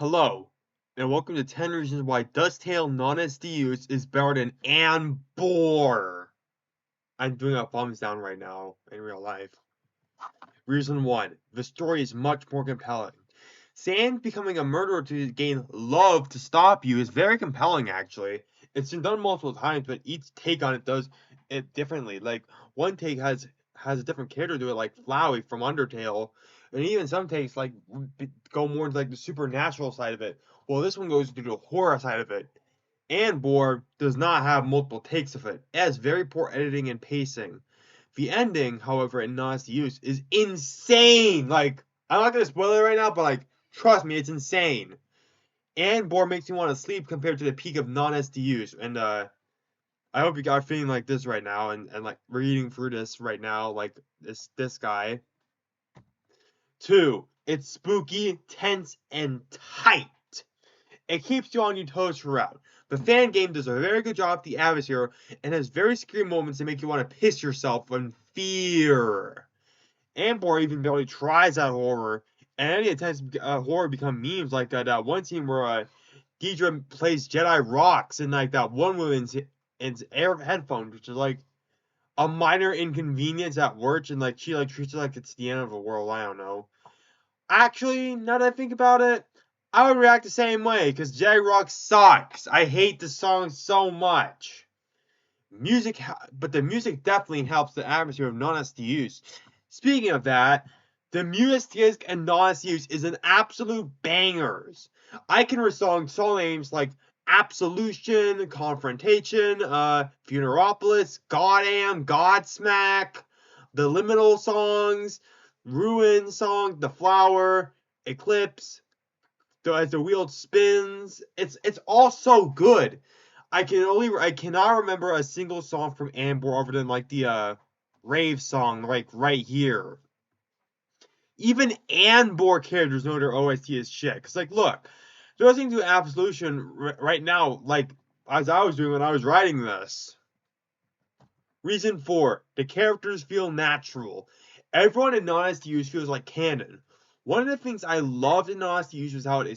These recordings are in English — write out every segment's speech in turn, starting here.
Hello, and welcome to 10 Reasons Why Dusttale non Deus is better than AnBORE. I'm doing a thumbs down right now in real life. Reason 1. The story is much more compelling. Sand becoming a murderer to gain love to stop you is very compelling, actually. It's been done multiple times, but each take on it does it differently. Like, one take has a different character to it, like Flowey from Undertale, and even some takes like go more into like the supernatural side of it. Well, this one goes into the horror side of it. AnBORE does not have multiple takes of it. It has very poor editing and pacing. The ending, however, in Non Use is insane. Like, I'm not gonna spoil it right now, but like, trust me, it's insane. AnBORE makes me want to sleep compared to the peak of non-SDUs. And I hope you guys are feeling like this right now and like reading through this right now, like this guy. 2. It's spooky, tense, and tight. It keeps you on your toes throughout. The fan game does a very good job of the atmosphere and has very scary moments that make you want to piss yourself in fear. AnBORE even barely tries at horror, and any attempts at horror become memes, like that one scene where Deidre plays Jedi Rocks in like that one woman's air headphones, which is like a minor inconvenience at work, and like she like treats it like it's the end of the world. I don't know. Actually, now that I think about it, I would react the same way, because Jedi Rock sucks. I hate the song so much. But the music definitely helps the atmosphere of non-SDUs. Speaking of that, the music and non-SDUs is an absolute bangers. I can recite song names like Absolution, Confrontation, Funeropolis, Goddamn, Godsmack, the Liminal songs, Ruin song, The Flower, Eclipse, as the wheel spins. It's all so good. I cannot remember a single song from AnBORE other than like the rave song, like right here. Even AnBORE characters know their OST is shit. Cause like, look, they're listening to Absolution right now, like as I was doing when I was writing this. Reason 4: the characters feel natural. Everyone in non-SDUs feels like canon. One of the things I loved in non-SDUs was how it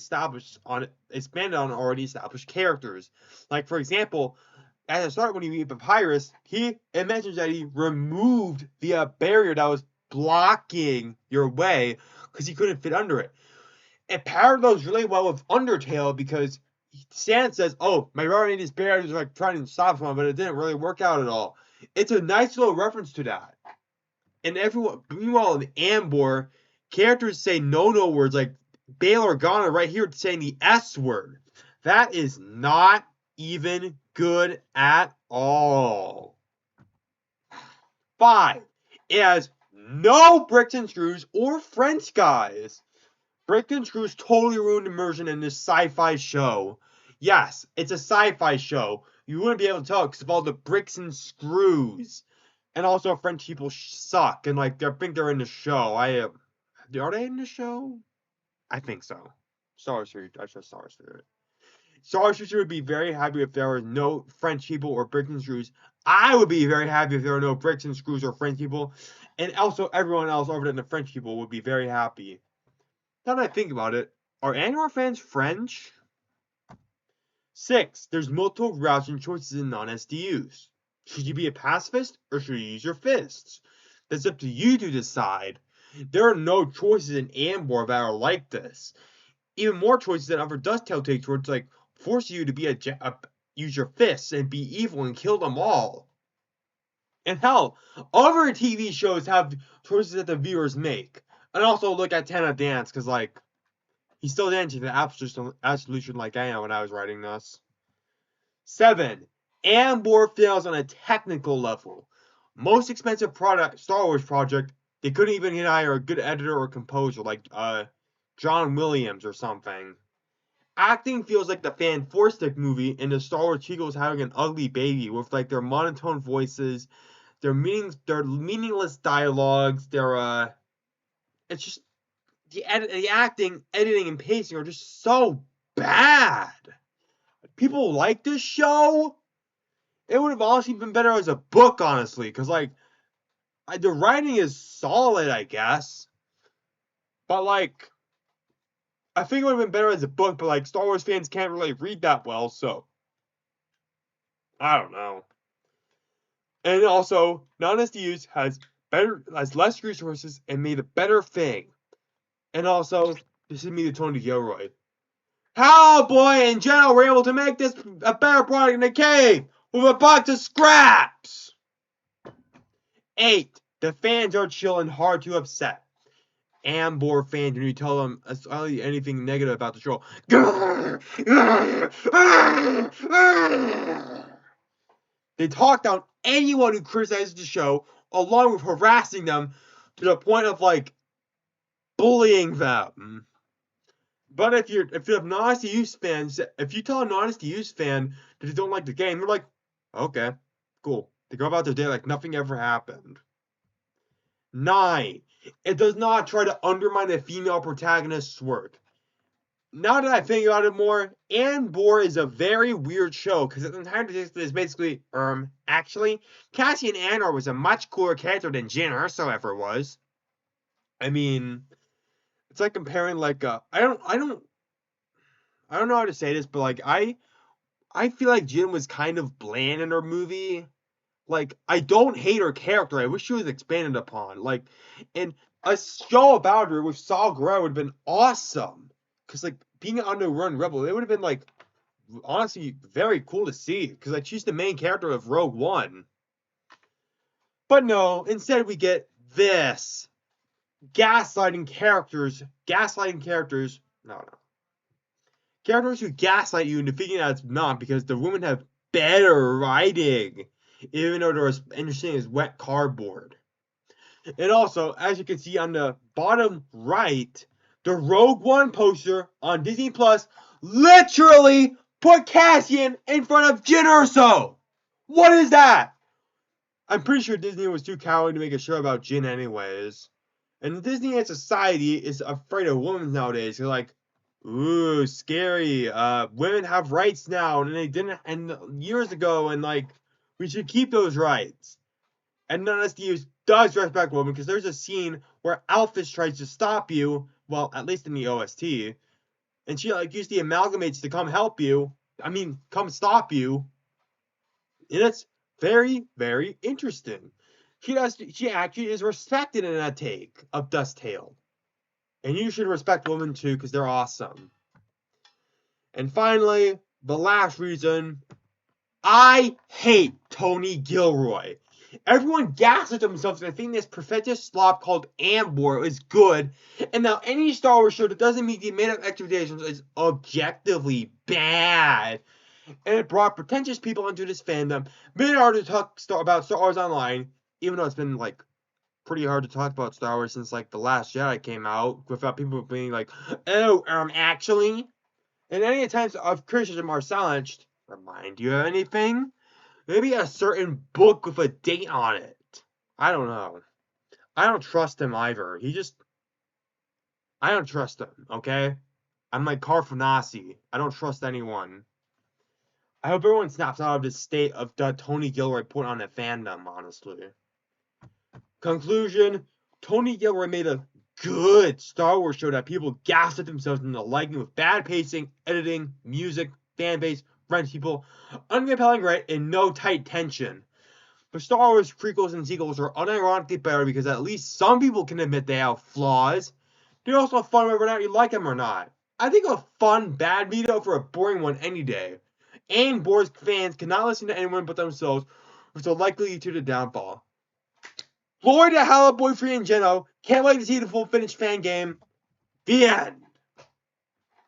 expanded on already established characters. Like for example, at the start when you meet Papyrus, it mentions that he removed the barrier that was blocking your way because he couldn't fit under it. It parallels really well with Undertale because Stan says, "Oh, my brother needed his barrier was like trying to stop someone, but it didn't really work out at all." It's a nice little reference to that. And everyone, meanwhile, in AnBORE, characters say no words like Bail Organa right here saying the S word. That is not even good at all. 5. It has no bricks and screws or French guys. Bricks and screws totally ruined immersion in this sci-fi show. Yes, it's a sci-fi show. You wouldn't be able to tell because of all the bricks and screws. And also, French people suck, and like I think they're in the show. Are they in the show? I think so. Star Street. I said Star Street. Star Street would be very happy if there were no French people or bricks and screws. I would be very happy if there were no bricks and screws or French people, and also everyone else other than the French people would be very happy. Now that I think about it, are AnBORE fans French? 6. There's multiple routes and choices in non-SDUs. Should you be a pacifist or should you use your fists? That's up to you to decide. There are no choices in AnBORE that are like this. Even more choices than other Dusttale takes where it's like force you to be use your fists and be evil and kill them all. And hell, other TV shows have choices that the viewers make. And also look at Tana Dance, because like he's still dancing the absolution like I am when I was writing this. 7. AnBORE fails on a technical level. Most expensive Star Wars project, they couldn't even hire a good editor or composer like John Williams or something. Acting feels like the Fan 4-Stick movie and the Star Wars sequels having an ugly baby with like their monotone voices, their meaningless dialogues, it's just the acting, editing, and pacing are just so bad. People like this show. It would have honestly been better as a book, honestly, because like the writing is solid, I guess, but like I think it would have been better as a book, but like Star Wars fans can't really read that well, so I don't know. And also, non-SDUs has less resources and made a better thing. And also, this is me to Tony Gilroy. Haloboi and Geno were able to make this a better product in a cave with a box of scraps. 8. The fans are chill and hard to upset. AnBORE fans, when you tell them anything negative about the show, they talk down anyone who criticizes the show, along with harassing them to the point of like bullying them. But if you have non-SDUs fans, if you tell a non-SDUs fan that they don't like the game, they're like, okay, cool. They go about their day like nothing ever happened. 9. It does not try to undermine the female protagonist's work. Now that I think about it more, AnBORE is a very weird show because its entire is basically, actually, Cassian Andor was a much cooler character than Jyn Erso ever was. I mean, it's like comparing like I don't know how to say this, but like I feel like Jyn was kind of bland in her movie. Like, I don't hate her character. I wish she was expanded upon. Like, and a show about her with Saw Gerrera would have been awesome. Because, like, being on the Run Rebel, it would have been, like, honestly, very cool to see. Because, like, she's the main character of Rogue One. But no, instead we get this. Gaslighting characters. No. Characters who gaslight you into thinking that it's not because the women have better writing. Even though they're as interesting as wet cardboard. And also, as you can see on the bottom right, the Rogue One poster on Disney Plus literally put Cassian in front of Jyn Erso. What is that? I'm pretty sure Disney was too cowardly to make a show about Jyn anyways. And Disney as society is afraid of women nowadays. They're like, ooh, scary. Women have rights now, and they didn't and years ago, and like, we should keep those rights. And non-SDUs does respect women because there's a scene where Alphys tries to stop you, well, at least in the OST, and she like used the amalgamates to come help you. I mean, come stop you. And it's very, very interesting. She actually is respected in that take of Dusttale. And you should respect women too, because they're awesome. And finally, the last reason, I hate Tony Gilroy. Everyone gaslit themselves and think this pathetic slop called AnBORE is good, and now any Star Wars show that doesn't meet the made-up expectations is objectively bad. And it brought pretentious people into this fandom, made it hard to talk about Star Wars online, even though it's been like pretty hard to talk about Star Wars since like The Last Jedi came out, without people being like, oh, actually. And any attempts of criticism are silenced. Remind you of anything? Maybe a certain book with a date on it. I don't know. I don't trust him either. I don't trust him, okay? I'm like Carfanasi. I don't trust anyone. I hope everyone snaps out of this state of Tony Gilroy put on a fandom, honestly. Conclusion, Tony Gilroy made a good Star Wars show that people gaslit themselves into liking with bad pacing, editing, music, fanbase, French people, uncompelling right, and no tight tension. But Star Wars prequels and sequels are unironically better because at least some people can admit they have flaws. They're also fun whether or not you like them or not. I think a fun, bad video for a boring one any day. AnBORE's fans cannot listen to anyone but themselves, which will likely lead to the downfall. Glory to Haloboi3 and Geno. Can't wait to see the full finished fan game. The end.